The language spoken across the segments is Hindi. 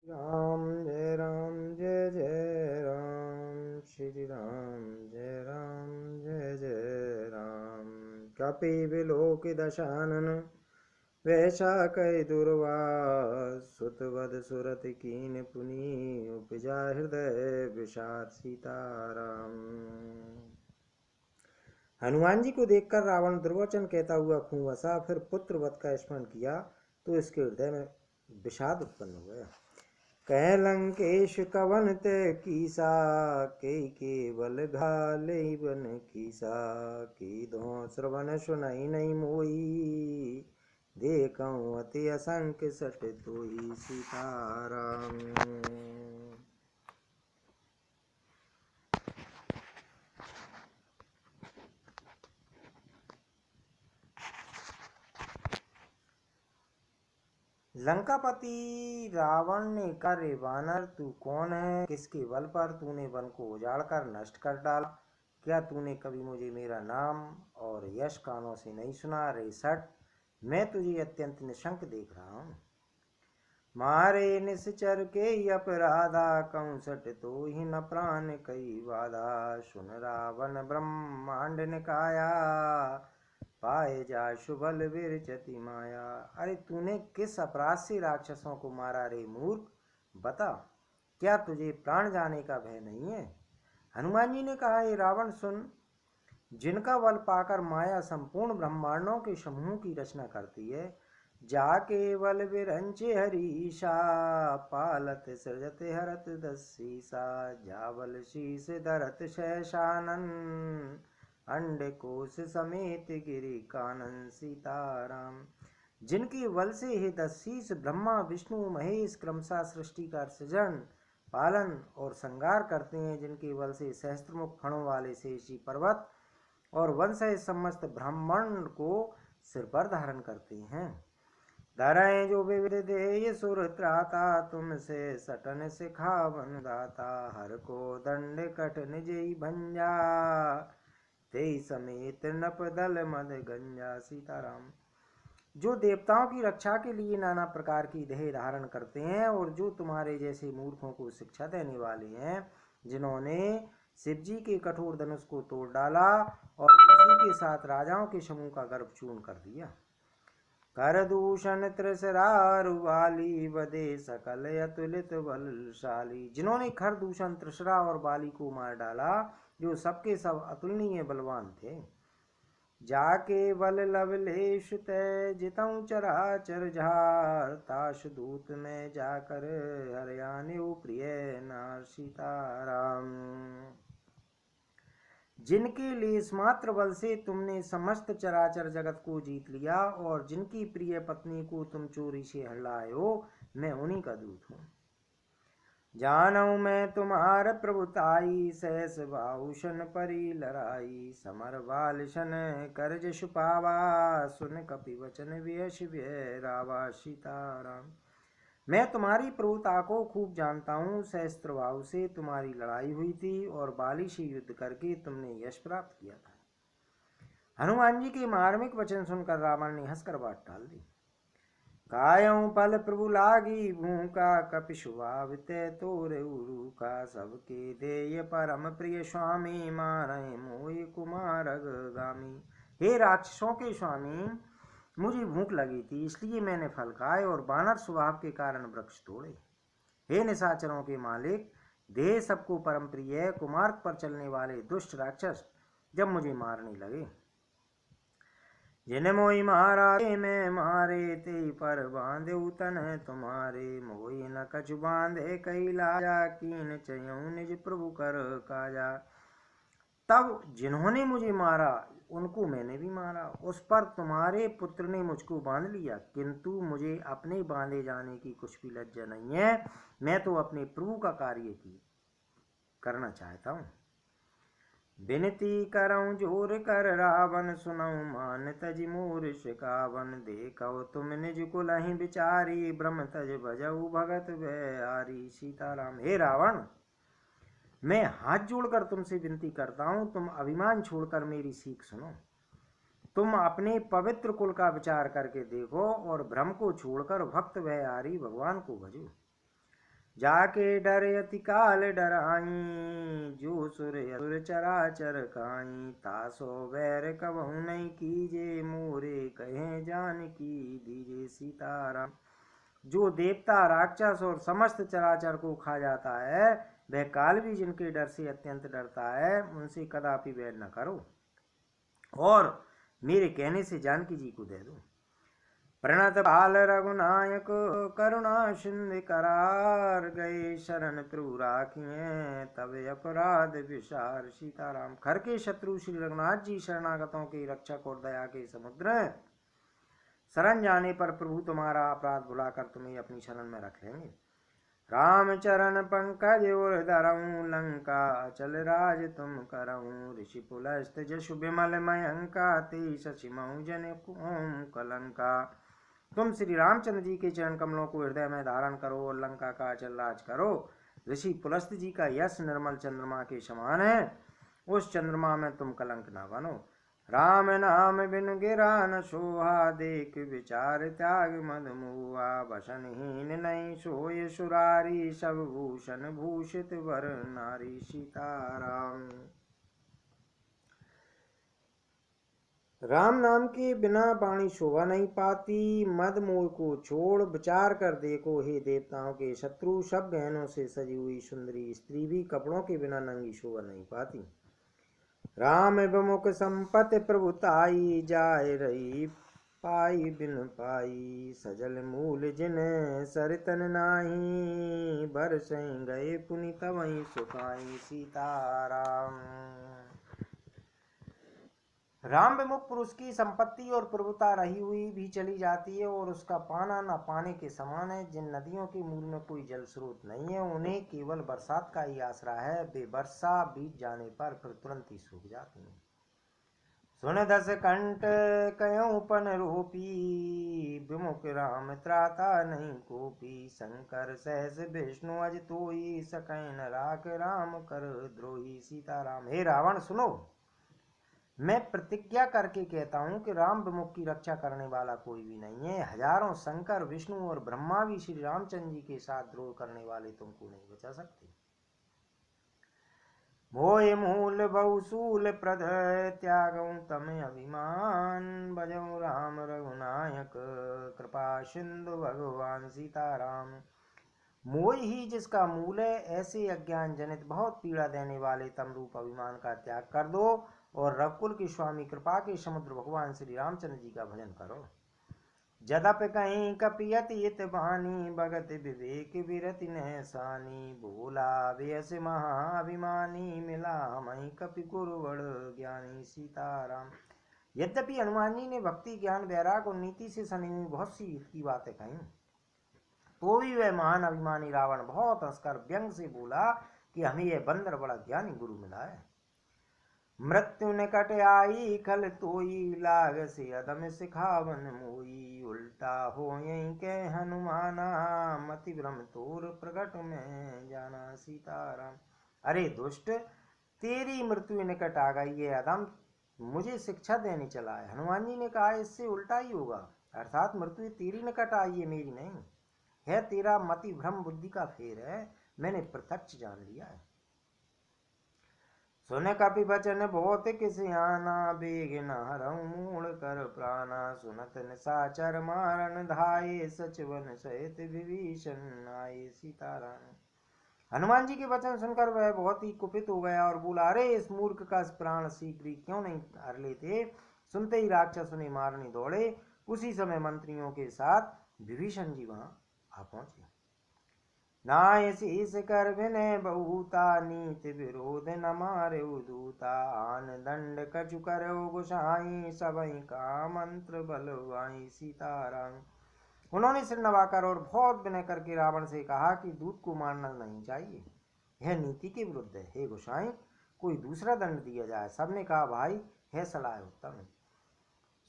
राम जय जय राम, श्री राम जय जय राम। कपि बिलोक दशानन, वैशा कई दुर्वास। सुतवद सुरत कीन पुनि, उपजा हृदय विषाद सीताराम। हनुमान जी को देखकर रावण दुर्वचन कहता हुआ खूब हंसा, फिर पुत्र वध का स्मरण किया तो इसके हृदय में विषाद उत्पन्न हो गया। कह लंकेश कवन ते कीसा, के बल घाले बन कीसा। की दो श्रवण सुनई नहीं मोई, देखऊं अति असंख्य सट तोई सीताराम। लंकापति रावण ने कहा, रे वानर तू कौन है? किसके बल पर तूने वन को उजाड़ कर नष्ट कर डाला? क्या तूने कभी मुझे मेरा नाम और यश कानों से नहीं सुना? रे सट, मैं तुझे अत्यंत निशंक देख रहा हूँ। मारे निश्चर के अपराधा, कहूँ सट तो ही न प्राण कई बाधा। सुन रावण ब्रह्मांड निकाया, पाए जा शुभल विरचति माया। अरे तूने किस अपराध से राक्षसों को मारा रे मूर्ख? बता, क्या तुझे प्राण जाने का भय नहीं है? हनुमान जी ने कहा, हे रावण सुन, जिनका बल पाकर माया संपूर्ण ब्रह्मांडों के समूह की रचना करती है, जाके बल विरंचे हरीशा, पालत सृजत हरत दसीसा। जावल शीस धरत शैशानन, अंड कोश समेत गिरि कानन सीताराम। जिनके बल से हे दशीस ब्रह्मा विष्णु महेश क्रमशः सृष्टि का सृजन पालन और संगार करते हैं, जिनके बल से सहस्त्रमुख फणों वाले शेषी पर्वत और वंश समस्त ब्रह्मांड को सिर पर धारण करते हैं। धरें जो विविध देय सुर त्राता, तुमसे सटन सिखावन दाता। हर को दंड कठिन जय भंजा, ते समेत नप दल मद गंजा सीताराम। जो देवताओं की रक्षा के लिए नाना प्रकार की देह धारण करते हैं और जो तुम्हारे जैसे मूर्खों को शिक्षा देने वाले हैं, जिन्होंने शिव जी के कठोर धनुष को तोड़ डाला और उसी के साथ राजाओं के समूह का गर्भ चूर्ण कर दिया। कर दूषण त्रिशरारु वाली, बदे सकल अतुलित बलशाली। जिन्होंने खर दूषण त्रिशरा और बाली को मार डाला, जो सबके सब अतुलनीय बलवान थे। जाके बल लवलेश तय, जितऊं चराचर झार। ताश दूत में जाकर हरियाणे प्रिय नार सीताराम। जिनके लेस मात्र बल से तुमने समस्त चराचर जगत को जीत लिया और जिनकी प्रिय पत्नी को तुम चोरी से हर लाए हो, मैं उन्हीं का दूत हूँ। जानऊ मैं तुम्हार प्रभुताई, सहस बाहुषण परी लड़ाई। समर बालशन कर जशु पावा, सुन कपि वचन व्यश व्यय रावा सीताराम। मैं तुम्हारी प्रभुता को खूब जानता हूँ। सहस्त्र बाहु से तुम्हारी लड़ाई हुई थी और बाली से युद्ध करके तुमने यश प्राप्त किया था। हनुमान जी के मार्मिक वचन सुनकर रावण ने हंसकर बात टाल दी। कायऊ पल प्रभु लागी भूखा, कपिशुभाविते तोरे उरु का। सबके देय परम प्रिय स्वामी, मारय मोहि कुमार गामी। हे राक्षसों के स्वामी, मुझे भूख लगी थी, इसलिए मैंने फल खाए और बानर स्वभाव के कारण वृक्ष तोड़े। हे निशाचरों के मालिक, देह सबको परम प्रिय कुमार्ग पर चलने वाले दुष्ट राक्षस जब मुझे मारने लगे, जिन मोहि मारा ते मैं मारे। ते पर बांधे तन तुम्हारे, मोहि न कछु बांधे कई लाजा। कीन चयऊं निज प्रभु कर काजा। तब जिन्होंने मुझे मारा उनको मैंने भी मारा। उस पर तुम्हारे पुत्र ने मुझको बांध लिया, किंतु मुझे अपने बांधे जाने की कुछ भी लज्जा नहीं है। मैं तो अपने प्रभु का कार्य की करना चाहता हूँ। बिनती करऊं जोर कर रावण, सुनऊं मान तज मोर शिकावन। देखो तुम निज कुलहि बिचारी, ब्रह्म तज भजऊ भगत बिहारी सीताराम। हे रावण, मैं हाथ जोड़कर तुमसे विनती करता हूँ, तुम अभिमान छोड़कर मेरी सीख सुनो। तुम अपने पवित्र कुल का विचार करके देखो और भ्रम को छोड़कर भक्त बिहारी भगवान को भजो। जाके डर अति काल डराई, जो सुर असुर चराचर खाई, तासो बैर कबहु नहीं कीजे, मोरे कहे जानकी दीजे सीताराम। जो देवता राक्षस और समस्त चराचर को खा जाता है, वह काल भी जिनके डर से अत्यंत डरता है, उनसे कदापि बैर न करो और मेरे कहने से जानकी जी को दे दो। प्रणत बाल रघुनायक करुणा सिंधु करार, गए शरण प्रभु राखिए तब अपराध विसार। सीताराम। खर के शत्रु श्री रघुनाथ जी शरणागतों के रक्षक और दया के समुद्र, शरण जाने पर प्रभु तुम्हारा अपराध भुलाकर तुम्हें अपनी शरण में रख लेंगे। राम चरण पंकज और धरऊं, लंका अचल राज तुम करऊं, ऋषि पुलस्त जशु विमल मयंका, ते शशि मऊ जन ओम कलंका। तुम श्री रामचंद्र जी के चरण कमलों को हृदय में धारण करो और लंका का अचल राज करो। ऋषि पुलस्त जी का यश निर्मल चंद्रमा के समान है, उस चंद्रमा में तुम कलंक न बनो। राम नाम बिन गिरा न सोहा, देख विचार त्याग मद मुआ, वसनहीन नहीं सोय सुरारी, सब भूषण भूषित वर नारी। सीताराम। राम नाम के बिना वाणी शोभा नहीं पाती, मद मोह को छोड़ विचार कर देखो हे देवताओं के शत्रु, सब गहनों से सजी हुई सुंदरी स्त्री भी कपड़ों के बिना नंगी शोभा नहीं पाती। राम विमुख संपत्ति प्रभुताई, जाय रही पाई बिन पाई, सजल मूल जिन सरितन नाही, बरसई गए पुनि तवई सुखाई। सीताराम। राम विमुख पुरुष की संपत्ति और प्रभुता रही हुई भी चली जाती है और उसका पाना न पाने के समान है। जिन नदियों के मूल में कोई जल स्रोत नहीं है, उन्हें केवल बरसात का ही आसरा है, वे वर्षा बीत जाने पर फिर तुरंत ही सूख जाती हैं। सुन दस कंठ कयों पन रोपी, विमुख राम त्राता नहीं कोपी, शंकर सहस विष्णु अज तोई, सकैन राख राम कर द्रोही। सीताराम। हे रावण सुनो, मैं प्रतिज्ञा करके कहता हूँ कि राम विमुख की रक्षा करने वाला कोई भी नहीं है। हजारों शंकर विष्णु और ब्रह्मा भी श्री रामचंद्र जी के साथ द्रोह करने वाले तुमको नहीं बचा सकते। मोय मूल बहुसूल प्रद, त्यागऊं तम अभिमान, बजऊं राम रघुनायक, कृपा सिंधु भगवान। सीताराम। मोह ही जिसका मूल है, ऐसे अज्ञान जनित बहुत पीड़ा देने वाले तम रूप अभिमान का त्याग कर दो और रघुकुल के स्वामी कृपा के समुद्र भगवान श्री रामचंद्र जी का भजन करो। जदप कहीं कपियत हित बानी, भगत विवेक विरति नैसानी, भोला व्यस महाअभिमानी, मिला मई कपि गुरुवड़ ज्ञानी। सीताराम। यद्यपि हनुमान जी ने भक्ति ज्ञान वैराग और नीति से सनी हुई बहुत सी हित की बातें कही, तो भी वह महान अभिमानी रावण बहुत हंसकर व्यंग से बोला कि हमें यह बंदर बड़ा ज्ञानी गुरु मिला है। मृत्यु निकट आई खल तोई, लाग से अदम सिखावन मोई, उल्टा हो यही के हनुमाना, मति भ्रम तोर प्रगट में जाना। सीताराम। अरे दुष्ट, तेरी मृत्यु निकट आ गई है अदम, मुझे शिक्षा देने चला है। हनुमान जी ने कहा इससे उल्टा ही होगा, अर्थात मृत्यु तेरी निकट आई है, मेरी नहीं है। तेरा मति भ्रम बुद्धि का फेर है, मैंने प्रत्यक्ष जान लिया है। सुन कपि बचन बहुत किसियाना, बेग न हरऊं मूढ़ कर प्राणा, सुनत निशाचर मारन धाये, सचवन सहित विभीषण आए। सीताराम। हनुमान जी के वचन सुनकर वह बहुत ही कुपित हो गया और बोला, अरे इस मूर्ख का प्राण शीघ्र ही क्यों नहीं हर लेते। सुनते ही राक्षस उन्हें मारने दौड़े। उसी समय मंत्रियों के साथ विभीषण जी वहां आ पहुंचे। नाय शीस कर विनय बहुता, नीत विरोध न मारे दूता, आन दंड कछु करो गुसाई, सबई का मंत्र बलवाई। सीताराम। उन्होंने सिर नवाकर और बहुत विनय करके रावण से कहा कि दूत को मारना नहीं चाहिए, यह नीति के विरुद्ध है। हे गोसाई, कोई दूसरा दंड दिया जाए। सबने कहा भाई है सलाह उत्तम।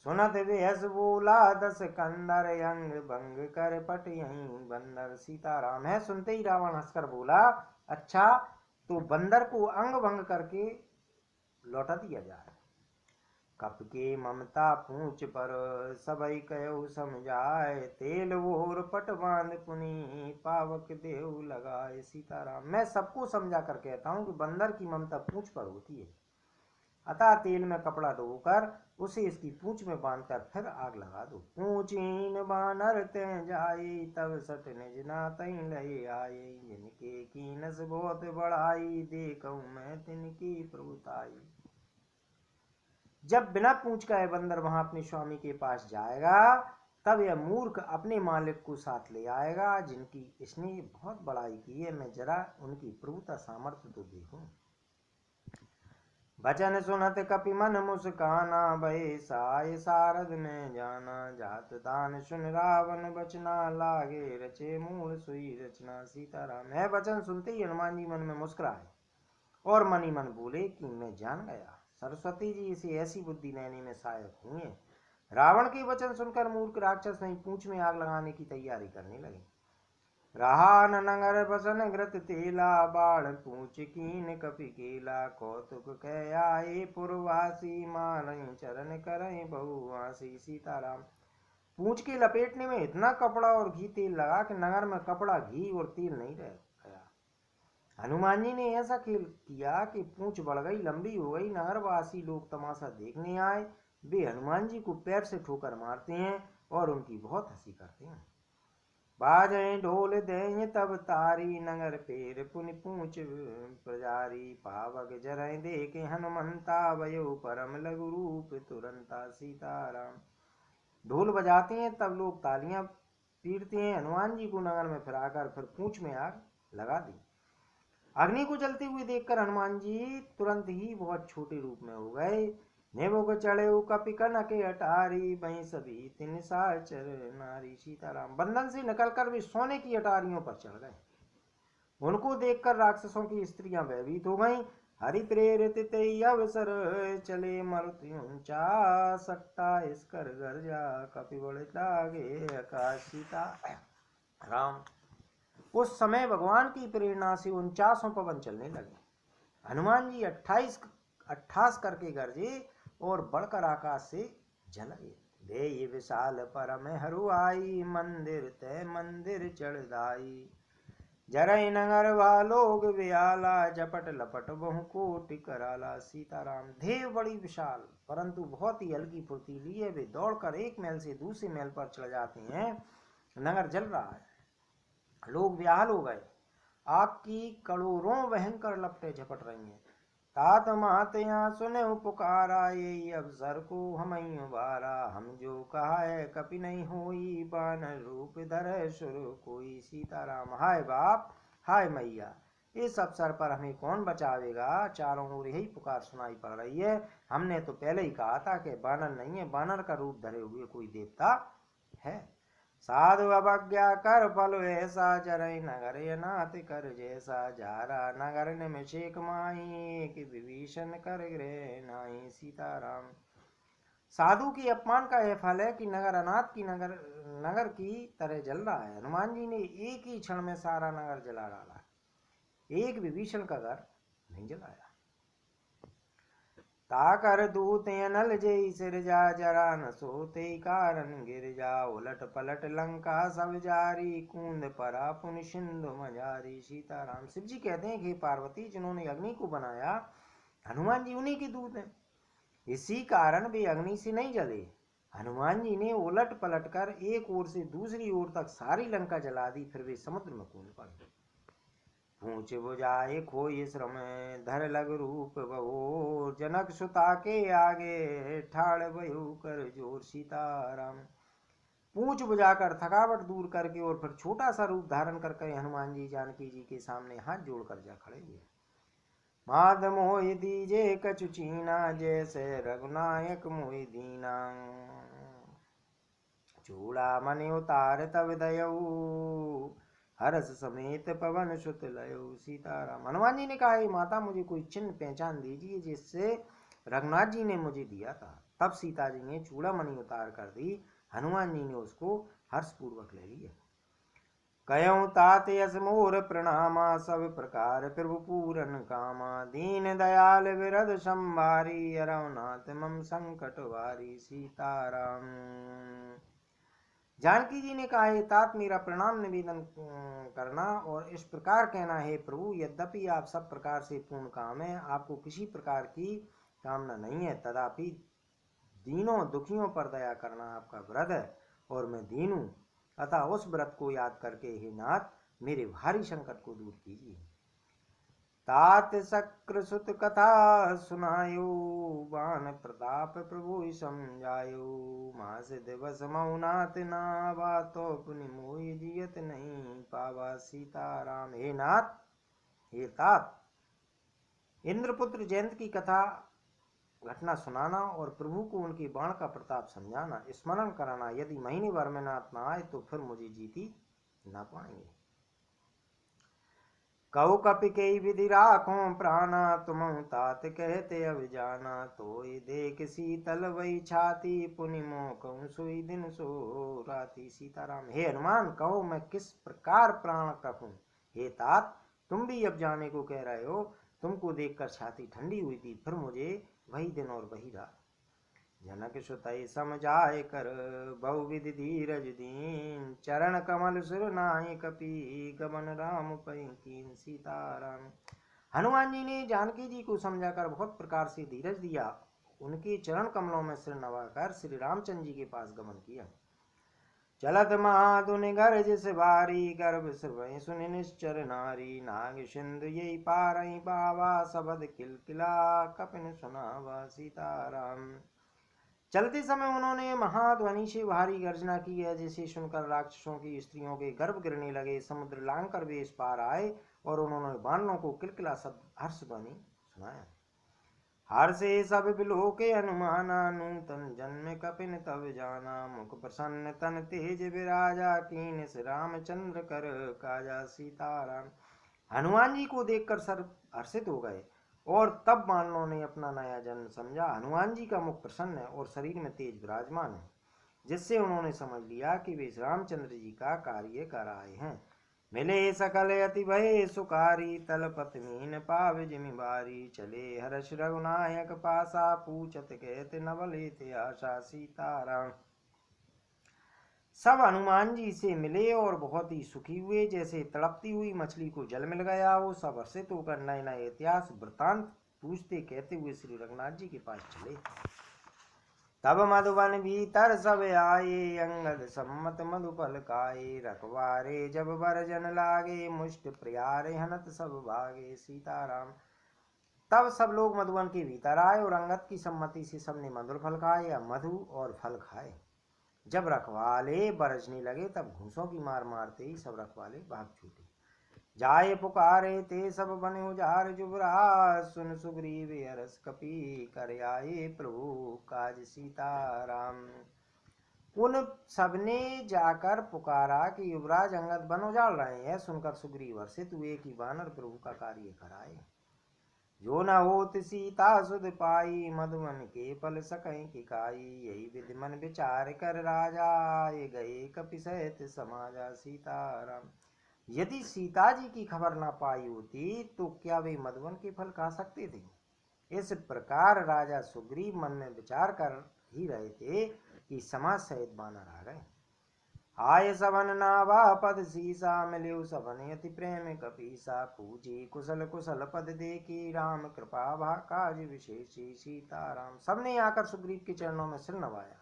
सुनत बेहस बोला दस कंदर, अंग भंग कर पट यहीं बंदर। सीताराम। है सुनते ही रावण हंसकर बोला, अच्छा तो बंदर को अंग भंग करके लौटा दिया जाए। कप के ममता पूछ पर, सबई कयो समझाए, तेल वोर पट बांध पुनी, पावक देव लगाए। सीताराम। मैं सबको समझा कर कहता हूँ कि बंदर की ममता पूछ पर होती है, अतः तेल में कपड़ा डोकर उसे इसकी पूंछ में बांधकर फिर आग लगा दो। पूंछीन बानर ते जाए, तब सट निज नातई लय आए, जिनके कीनस बहुत बढ़ाई, देखूं मैं तिनकी प्रभुताई। जब बिना पूंछ का यह बंदर वहां अपने स्वामी के पास जाएगा, तब यह मूर्ख अपने मालिक को साथ ले आएगा, जिनकी इसने बहुत बड़ाई की है, मैं जरा उनकी प्रभुता सामर्थ्य तो देखूं। बचन सुनत कपि मन मुस्काना, भय साय सारद में जाना, जात दान सुन रावण बचना, लागे रचे मूल सुई रचना। सीताराम। है वचन सुनते ही हनुमान जी मन में मुस्कुराए और मन ही मन बोले कि मैं जान गया, सरस्वती जी इसे ऐसी बुद्धि देने में सहायक हुए। रावण के वचन सुनकर मूर्ख राक्षस नहीं पूंछ में आग लगाने की तैयारी करने लगे। रहा न नगर बसन ग्रत तेला, बाण पूछ कीन कपि केला, कौतुक कह आए पुरवासी, मारई चरण करई बहुआसी। सीताराम। पूंछ के लपेटने में इतना कपड़ा और घी तेल लगा कि नगर में कपड़ा, घी और तेल नहीं रह गया। हनुमान जी ने ऐसा खेल किया कि पूंछ बढ़ गई, लंबी हो गई। नगरवासी लोग तमाशा देखने आए, वे हनुमान जी को पैर से ठोकर मारते हैं और उनकी बहुत हंसी करते हैं। बाजे ढोल दें तब तारी, नगर पेर पुनि पूछ प्रजारी, पावक जरय देखे हनुमंता, भयो परम लघु रूप तुरंता। सीताराम। ढोल बजाते हैं तब लोग तालियां पीटते हैं। हनुमान जी को नगर में फिराकर फिर पूंछ में आग लगा दी। अग्नि को जलते हुए देखकर हनुमान जी तुरंत ही बहुत छोटे रूप में हो गए। नेबो चढ़े कपि कनक अटारी, वहीं सभी तिन साचर नारी। सीताराम। बंधन से निकलकर वे सोने की अटारियों पर चढ़ गए। उनको देखकर राक्षसों की स्त्रियां भयभीत हो गईं। हरि प्रेरित ते अवसर, चले मरुति ऊंचा, सकता इसकर गर्जा, कपि बड़ लागे आकाश। सीता राम। उस समय भगवान की प्रेरणा से 49 पवन चलने लगे। हनुमान जी 28 करके गरजे और बढ़कर आकाश से झलके। दे ये विशाल परम हरुआई, मंदिर तय मंदिर चढ़ाई, जरई नगर वालोग व्याला, जपट लपट बहु कोटि कराला। सीताराम। देव बड़ी विशाल परंतु बहुत ही हल्की फुर्तीली है, वे दौड़कर एक महल से दूसरे महल पर चढ़ जाते हैं। नगर जल रहा है, लोग व्याल हो गए, आग की करोड़ों भयंकर लपटें झपट रही हैं। तात मात यहाँ सुने पुकारा, ये अवसर को हम उबारा, हम जो कहा है कपि नहीं होई, बानर रूप धर सुर कोई। सीताराम। हाय बाप, हाय मैया, इस अवसर पर हमें कौन बचावेगा। चारों ओर यही पुकार सुनाई पड़ रही है। हमने तो पहले ही कहा था कि बानर नहीं है, बानर का रूप धरे हुए कोई देवता है। साधु अवज्ञा कर फल ऐसा, जरई नगर अनाथ कर जैसा, जारा नगर निमिषेक माही, कि विभीषण कर गृह नाई। सीताराम। साधु की अपमान का यह फल है कि नगर अनाथ की नगर की तरह जल रहा है। हनुमान जी ने एक ही क्षण में सारा नगर जला डाला, एक विभीषण का घर नहीं जलाया। ताकर दूत अनल जय सिरजा, जरा न सोते कारण गिर जा, उलट पलट लंका सब जारी, कूंद परा पुन सिंधु मजारी। सीताराम। शिव जी कहते हैं कि पार्वती, जिन्होंने अग्नि को बनाया, हनुमान जी उन्हीं के दूत हैं, इसी कारण वे अग्नि से नहीं जले। हनुमान जी ने उलट पलट कर एक ओर से दूसरी ओर तक सारी लंका जला दी, फिर वे समुद्र में कूद पड़े। पूछ बुझाए खोई श्रम, धर लग रूप बहो, जनक सुता के आगे, ठाड़ बहू कर जोर। सीताराम। पूछ बुझाकर थकावट दूर करके और फिर छोटा सा रूप धारण करके हनुमान जी जानकी जी के सामने हाथ जोड़कर जा खड़े हुए। माध मोहि दीजे कछु चीना, जैसे रघुनायक मोहि दीना, चूड़ा मन उतार तब दयऊ, हरस समेत पवन सुत लयो। सीताराम। हनुमान जी ने कहा, माता मुझे कोई चिन्ह पहचान दीजिए जिससे रघुनाथ जी ने मुझे दिया था। तब सीता जी ने चूड़ामणि उतार कर दी। हनुमान जी ने उसको हर्षपूर्वक ले लिया। कयऊँ तात यस मोर प्रणामा, सब प्रकार प्रभु पूरन कामा। दीन दयाल विरद संभारी, अरवनाथ मम संकट वारी। सीताराम। जानकी जी ने कहा, हे तात मेरा प्रणाम निवेदन करना और इस प्रकार कहना, हे प्रभु यद्यपि आप सब प्रकार से पूर्ण काम है, आपको किसी प्रकार की कामना नहीं है, तथापि दीनों दुखियों पर दया करना आपका व्रत है और मैं दीन हूँ, अतः उस व्रत को याद करके हे नाथ मेरे भारी संकट को दूर कीजिए। तात शक्र सुत कथा सुनायो, बान प्रताप प्रभु समझायो। मास दिवस मऊनाथ नावा, तो पुनि मोहि जियत नहीं पावा। सीताराम। हे नाथ, हे तात, इंद्रपुत्र जयंत की कथा घटना सुनाना और प्रभु को उनके बाण का प्रताप समझाना, स्मरण कराना। यदि महीने भर में नाथ ना आए तो फिर मुझे जीती ना पाएंगे। कऊ कपि के विधि राखो प्राणा, तुम तात कहते अब जाना। तो देख शीतल वही छाती, पुनि मोह कहूँ सोई दिन सो राती। सीताराम। हे हनुमान, कहो मैं किस प्रकार प्राण रखूं। हे तात, तुम भी अब जाने को कह रहे हो, तुमको देखकर छाती ठंडी हुई थी, फिर मुझे वही दिन और वही रात। जनक सुतई समझाए कर, बहुविधि धीरज दीन। चरण कमल सुर नाहि कपि, गमन राम पै कीन। सीताराम। हनुमान जी ने जानकी जी को समझाकर बहुत प्रकार से धीरज दिया, उनके चरण कमलों में सिर नवाकर श्री रामचंद्र जी के पास गमन किया। चलत महाधुनि गर्ज से भारी, गर्भ सिर सुनि निश्चर नारी। नाग सिंधु यही पारई बावा, सबद किलकिला कपिन सुनावा। सीताराम। चलते समय उन्होंने महाध्वनि से भारी गर्जना की है, जिसे सुनकर राक्षसों की स्त्रियों के गर्भ गिरने लगे। समुद्र लांघकर वे इस पार आए और उन्होंने बानरों को किलकिला शब्द हर्ष ध्वनि सुनाया। हर्षे सब बिलो के अनुमाना, नूतन जन्म कपिन तब जाना। मुख प्रसन्न तन तेज विराजा, कीन रामचंद्र कर काजा। सीताराम। हनुमान जी को देखकर सर्व हर्षित हो गए और तब बानरों ने अपना नया जन्म समझा। हनुमान जी का मुख प्रसन्न है और शरीर में तेज विराजमान है, जिससे उन्होंने समझ लिया कि वे रामचंद्र जी का कार्य कर आए हैं। मिले सकल अति भय सुकारी, तलपत मीन पाव जिमिबारी। चले हर्ष रघुनायक पासा, पूछत कहते नवले थे आशा। सीताराम। सब हनुमान जी से मिले और बहुत ही सुखी हुए, जैसे तड़पती हुई मछली को जल मिल गया हो। सब हर्षित होकर नए नए इतिहास वृतांत पूछते कहते हुए श्री रघुनाथ जी के पास चले। तब मधुबन भीतर सब आए, अंगद सम्मत मधुफल खाए। रखवारे जब बरजन लागे, मुष्ट प्रियारे हनत सब भागे। सीताराम। तब सब लोग मधुबन के भीतर आए और अंगद की सम्मति से सबने मधुर फल खाए या मधु और फल खाए। जब रखवाले बरसने लगे तब घूसों की मार मारते ही सब रखवाले भाग छूटे। जाए पुकारे ते सब बने उजार, जुबराज सुन सुग्रीव अरस कपि। कर आए प्रभु काज। सीताराम। उन सबने जाकर पुकारा कि युवराज अंगद बन उजाड़ रहे हैं। सुनकर सुग्रीव हर्षित हुए कि वानर प्रभु का कार्य कराए। जो न होत सीता सुध पाई, मधुबन के फल सकई की खाई। यही विधि मन विचार कर राजा, ये गए कपि सहित समाजा। सीताराम। यदि सीता जी की खबर ना पाई होती तो क्या वे मधुबन के फल खा सकते थे। इस प्रकार राजा सुग्रीव मन में विचार कर ही रहे थे कि समाज सहित बानर आ गए। आय सबन नावा पद सीसा, मिल्यु सबन अति प्रेम कपीसा। पूजी कुशल कुशल पद देखी, राम कृपा भा काज विशेषी। सीताराम। सबने आकर सुग्रीव के चरणों में सिर नवाया।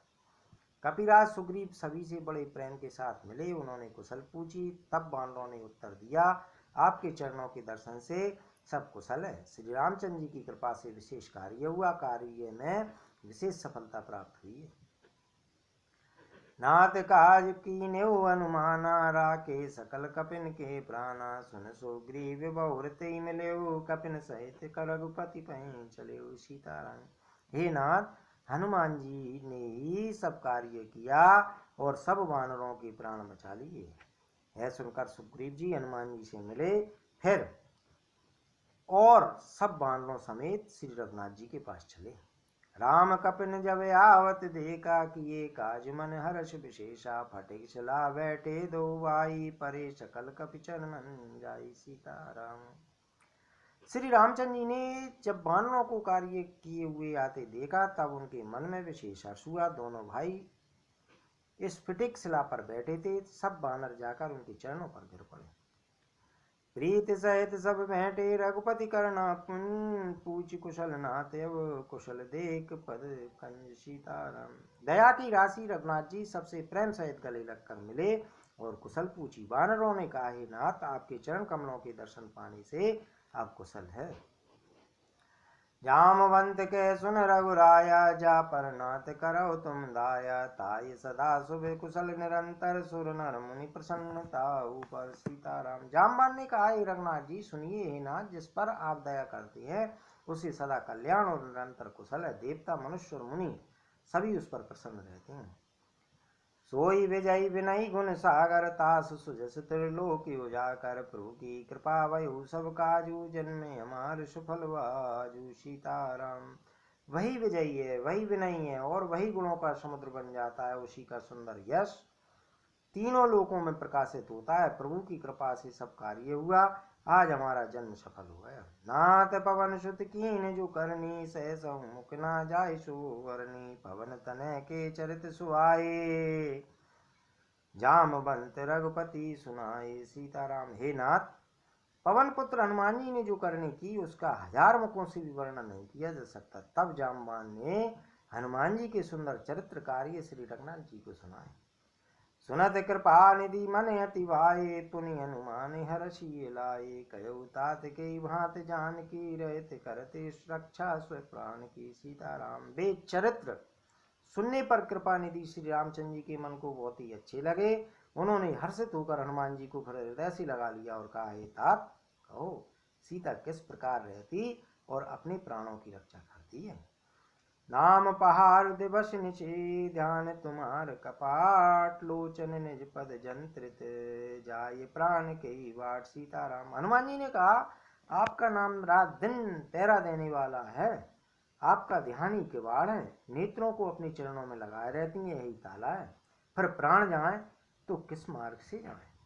कपिराज सुग्रीव सभी से बड़े प्रेम के साथ मिले, उन्होंने कुशल पूछी। तब बानरों ने उत्तर दिया, आपके चरणों के दर्शन से सब कुशल है। श्री रामचंद्र जी की कृपा से विशेष कार्य हुआ, कार्य में विशेष सफलता प्राप्त हुई है। नाथ काज कीन्यु अनुमाना, राके सकल कपिन के प्राणा। सुन सुग्रीव बहुर तेई मिल्यु, कपिन सहित रघुपति पहीं चल्यु। सीताराम। हे नाथ, हनुमान जी ने ही सब कार्य किया और सब वानरों के प्राण बचा लिए। यह सुनकर सुग्रीव जी हनुमान जी से मिले, फिर और सब वानरों समेत श्री रघुनाथ जी के पास चले। राम कपिन जब आवत देखा, किए काज मन हर्ष विशेषा, फटिक चला बैठे दो भाई, परे सकल कपि चरणन जाई। सीताराम। श्री रामचंद्र जी ने जब वानरों को कार्य किए हुए आते देखा, तब उनके मन में विशेष हर्ष हुआ। दोनों भाई इस फिटिक शिला पर बैठे थे। सब वानर जाकर उनके चरणों पर गिर पड़े। प्रीत सहित सब भेंटे, रघुपति करना पूछ कुशल नाथ, अब कुशल देख पद कंज। सीताराम। दया की राशि रघुनाथ जी सबसे प्रेम सहित गले लगकर मिले और कुशल पूछी। वानरों ने कहा, हे नाथ, आपके चरण कमलों के दर्शन पाने से आप कुशल है। जामवंत के सुन रघुराया, जा पर नाथ करो तुम दाया, ताई सदा शुभ कुशल निरंतर, सुर नर मुनि प्रसन्नता ऊपर। सीताराम। जामवान ने कहा, हे रघुनाथ जी सुनिए, हे नाथ, जिस पर आप दया करते हैं उसे सदा कल्याण और निरंतर कुशल है। देवता, मनुष्य और मुनि सभी उस पर प्रसन्न रहते हैं। सोई विजयी विनयी गुण सागर, तास सुजस त्रिलोकी उजाकर, प्रभु की कृपा वयु सब काजू, जन्मे हमार सुफल बाजू। सीताराम। वही विजयी है, वही विनयी है और वही गुणों का समुद्र बन जाता है। उसी का सुंदर यश तीनों लोकों में प्रकाशित होता है। प्रभु की कृपा से सब कार्य हुआ। आज हमारा जन्म सफल हो गया। नाथ पवन सुत कीन जो करनी, सहस मुख ना जाय सो वरनी, पवन तनय के चरित सुहाए, जामवंत रघुपति सुनाए। सीताराम। हे नाथ, पवन पुत्र हनुमान जी ने जो करनी की उसका 1000 मुखों से भी वर्णन नहीं किया जा सकता। तब जामवान ने हनुमान जी के सुंदर चरित्र कार्य श्री रघुनाथ जी को सुनाए। सुनत कृपा निधि मन अति भाए, पुनि हनुमान हर्षि लाए, कयउ तात के भांत जानकी, रहत करते रक्षा स्व प्राण की। सीताराम। वे चरित्र सुनने पर कृपा निधि श्री रामचंद्र जी के मन को बहुत ही अच्छे लगे। उन्होंने हर्षित होकर हनुमान जी को हृदय से लगा लिया और कहा, हे तात, कहो सीता किस प्रकार रहती और अपने प्राणों की रक्षा करती है। नाम पहाड़ दिवस निशि, ध्यान तुम्हार कपाट, लोचन निज पद जंत्रित, जाय प्राण के वाट। सीताराम। हनुमान जी ने कहा, आपका नाम रात दिन पहरा देने वाला है, आपका ध्यान ही किवाड़ है, नेत्रों को अपने चरणों में लगाए रहती है, यही ताला है। फिर प्राण जाए तो किस मार्ग से जाए।